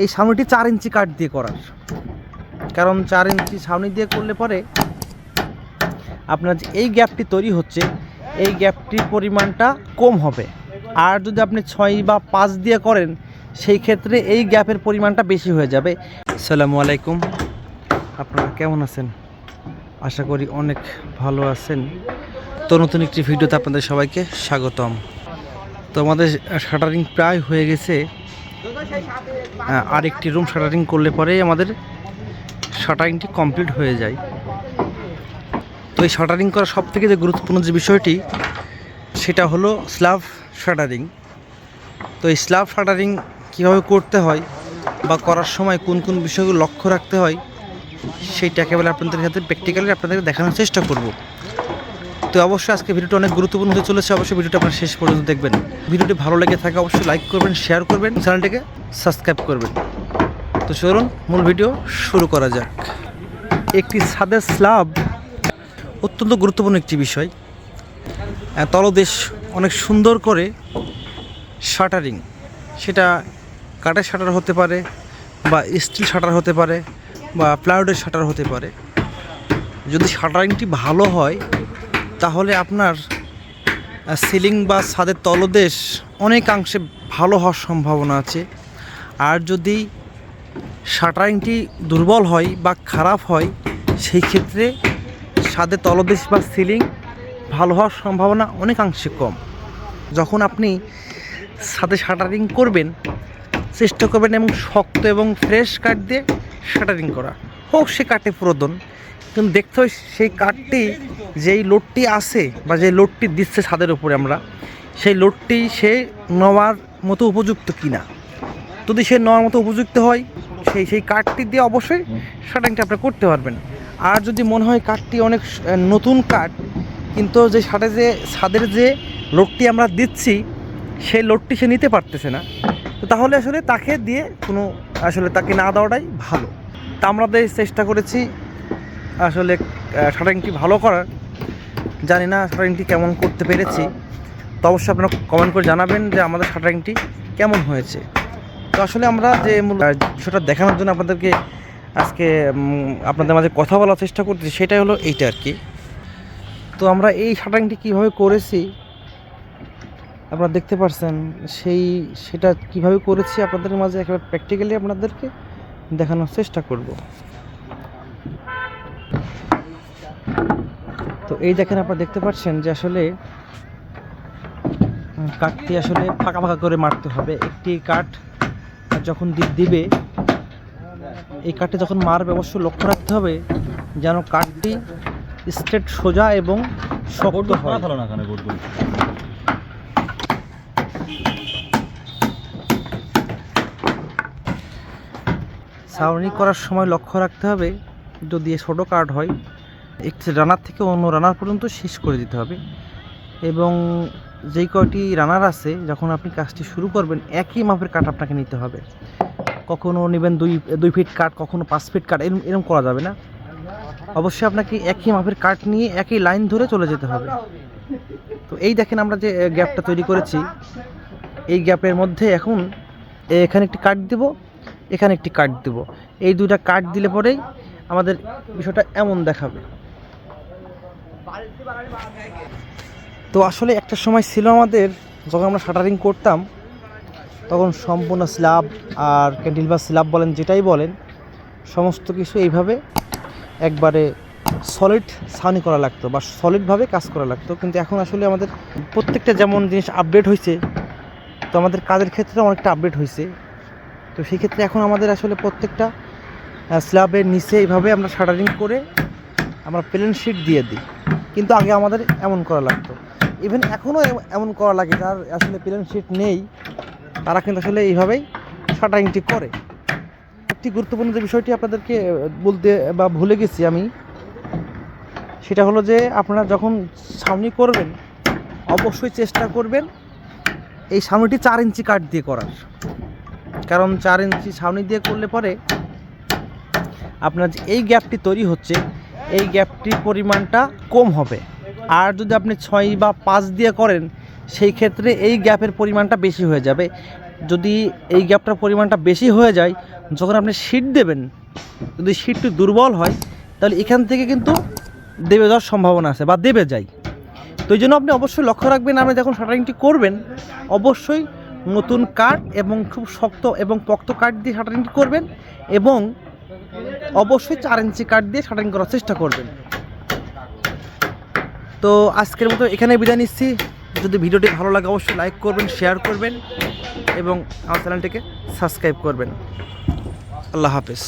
এই ছাউনিটি 4 ইঞ্চি কাঠ দিয়ে করার, কারণ 4 ইঞ্চি ছাউনি দিয়ে করলে পরে আপনার যে এই গ্যাপটি তৈরি হচ্ছে এই গ্যাপটির পরিমাণটা কম হবে। আর যদি আপনি 6 বা 5 দিয়ে করেন সেই ক্ষেত্রে এই গ্যাপের পরিমাণটা বেশি হয়ে যাবে। আসসালামু আলাইকুম, আপনারা কেমন আছেন? আশা করি অনেক ভালো আছেন। তো নতুন একটি ভিডিওতে আপনাদের সবাইকে স্বাগতম। তো আমাদের শাটারিং প্রায় হয়ে গেছে, আর একটি রুম শাটারিং করলে পরেই আমাদের শাটারিংটি কমপ্লিট হয়ে যায়। তো এই শাটারিং করার সবথেকে যে গুরুত্বপূর্ণ যে বিষয়টি সেটা হলো স্ল্যাব শাটারিং। তো এই স্ল্যাব শাটারিং কীভাবে করতে হয় বা করার সময় কোন কোন বিষয়গুলো লক্ষ্য রাখতে হয় সেইটা একেবারে আপনাদের সাথে প্র্যাকটিক্যালি আপনাদেরকে দেখানোর চেষ্টা করব। তো অবশ্যই আজকে ভিডিওটা অনেক গুরুত্বপূর্ণ হতে চলেছে, অবশ্যই ভিডিওটা আপনারা শেষ পর্যন্ত দেখবেন। ভিডিওটি ভালো লেগে থাকে অবশ্যই লাইক করবেন, শেয়ার করবেন, চ্যানেলটিকে সাবস্ক্রাইব করবেন। তো চলুন মূল ভিডিও শুরু করা যাক। একটি ছাদের স্ল্যাব অত্যন্ত গুরুত্বপূর্ণ একটি বিষয়। তলদেশ অনেক সুন্দর করে শাটারিং, সেটা কাঠের শাটার হতে পারে বা স্টিল শাটার হতে পারে বা প্লাইউডের শাটার হতে পারে। যদি শাটারিংটি ভালো হয় তাহলে আপনার সিলিং বা ছাদের তলদেশ অনেকাংশে ভালো হওয়ার সম্ভাবনা আছে। আর যদি শাটারিংটি দুর্বল হয় বা খারাপ হয় সেই ক্ষেত্রে ছাদের তলদেশ বা সিলিং ভালো হওয়ার সম্ভাবনা অনেকাংশে কম। যখন আপনি ছাদে শাটারিং করবেন চেষ্টা করবেন এবং শক্ত এবং ফ্রেশ কাঠ দিয়ে শাটারিং করা হোক, সে কাঠে পুরাতন, কিন্তু দেখতে হয় সেই কাঠটি যেই লোডটি আছে বা যে লোডটি দিচ্ছে ছাদের উপরে আমরা, সেই লোডটি সে নেওয়ার মতো উপযুক্ত কিনা। যদি সে নেওয়ার মতো উপযুক্ত হয় সেই কাঠটি দিয়ে অবশ্যই শাটারিংটা আপনি করতে পারবেন। আর যদি মনে হয় কাঠটি অনেক নতুন কাঠ কিন্তু যে ছাদের যে লোডটি আমরা দিচ্ছি সেই লোডটি সে নিতে পারতেছে না, তো তাহলে আসলে তাকে দিয়ে তাকে না দেওয়াটাই ভালো। তা আমাদের চেষ্টা করেছি আসলে শাটারিংটি ভালো করার। জানি না শাটারিংটি কেমন করতে পেরেছি, তো অবশ্যই আপনারা কমেন্ট করে জানাবেন যে আমাদের শাটারিংটি কেমন হয়েছে। তো আসলে আমরা যে বিষয়টা দেখানোর জন্য আপনাদেরকে আজকে আপনাদের মাঝে কথা বলার চেষ্টা করতেছি সেটাই হলো এইটা আর কি। তো আমরা এই শাটারিংটি কীভাবে করেছি আপনারা দেখতে পাচ্ছেন, সেটা কিভাবে করেছি আপনাদের মাঝে একেবারে প্র্যাকটিক্যালি আপনাদেরকে দেখানোর চেষ্টা করব। তো এই দেখেন, আপনারা দেখতে পাচ্ছেন যে আসলে কাঠটি আসলে ফাঁকা ফাঁকা করে মারতে হবে। একটি কাঠ যখন দিবে এই কাঠটি যখন মারবে অবশ্যই লক্ষ্য রাখতে হবে যেন কাঠটি স্ট্রেট সোজা এবং শক্ত হয়। ছাউনি করার সময় লক্ষ্য রাখতে হবে যদি ছোটো কাঠ হয় একটি রানার থেকে অন্য রানার পর্যন্ত শেষ করে দিতে হবে। এবং যেই কয়টি রানার আছে যখন আপনি কাজটি শুরু করবেন একই মাপের কাঠ আপনাকে নিতে হবে। কখনও নেবেন 2 ফিট কাঠ, কখনও 5 ফিট কাঠ, এরকম করা যাবে না। অবশ্যই আপনাকে একই মাপের কাঠ নিয়ে একই লাইন ধরে চলে যেতে হবে। তো এই দেখেন আমরা যে গ্যাপটা তৈরি করেছি এই গ্যাপের মধ্যে এখন এখানে একটি কাঠ দেব, এখানে একটি কাঠ দেব। এই দুইটা কাঠ দিলে পরেই আমাদের বিষয়টা এমন দেখাবে। তো আসলে একটা সময় ছিল আমাদের যখন আমরা শাটারিং করতাম তখন সম্পূর্ণ স্ল্যাব আর ক্যান্টিল বা স্ল্যাব বলেন যেটাই বলেন সমস্ত কিছু এইভাবে একবারে সলিড ছাউনি করা লাগতো বা সলিডভাবে কাজ করা লাগতো। কিন্তু এখন আসলে আমাদের প্রত্যেকটা যেমন জিনিস আপডেট হয়েছে, তো আমাদের কাজের ক্ষেত্রে অনেকটা আপডেট হয়েছে। তো সেই ক্ষেত্রে এখন আমাদের আসলে প্রত্যেকটা স্ল্যাবের নিচে এইভাবে আমরা শাটারিং করে আমরা প্লেন শিট দিয়ে দিই। কিন্তু আগে আমাদের এমন করা লাগতো, ইভেন এখনও এমন করা লাগে। যার আসলে প্লেন শিট নেই তারা কিন্তু আসলে এইভাবেই শাটারিংটি করে। একটি গুরুত্বপূর্ণ যে বিষয়টি আপনাদেরকে বলতে বা ভুলে গেছি আমি, সেটা হলো যে আপনারা যখন ছাউনি করবেন অবশ্যই চেষ্টা করবেন এই ছাউনিটি 4 ইঞ্চি কাঠ দিয়ে করার, কারণ 4 ইঞ্চি ছাউনি দিয়ে করলে পরে আপনার যে এই গ্যাপটি তৈরি হচ্ছে এই গ্যাপটির পরিমাণটা কম হবে। আর যদি আপনি 6 বা 5 দিয়ে করেন সেই ক্ষেত্রে এই গ্যাপের পরিমাণটা বেশি হয়ে যাবে। যদি এই গ্যাপটার পরিমাণটা বেশি হয়ে যায়, যখন আপনি শীট দেবেন, যদি শীটটি দুর্বল হয় তাহলে এখান থেকে কিন্তু দেবে যাওয়ার সম্ভাবনা আছে বা দেবে যায়। তো এই জন্য আপনি অবশ্যই লক্ষ্য রাখবেন, আপনি যখন শাটারিংটি করবেন অবশ্যই নতুন কাঠ এবং খুব শক্ত এবং পক্ত কাঠ দিয়ে শাটারিংটি করবেন, এবং অবশ্যই 4 ইঞ্চি কাঠ দিয়ে শাটারিং করার চেষ্টা করবেন। তো আজকের মতো এখানে বিদায় নিচ্ছি। যদি ভিডিওটি ভালো লাগে অবশ্যই লাইক করবেন, শেয়ার করবেন এবং আমার চ্যানেলটিকে সাবস্ক্রাইব করবেন। আল্লাহ হাফেজ।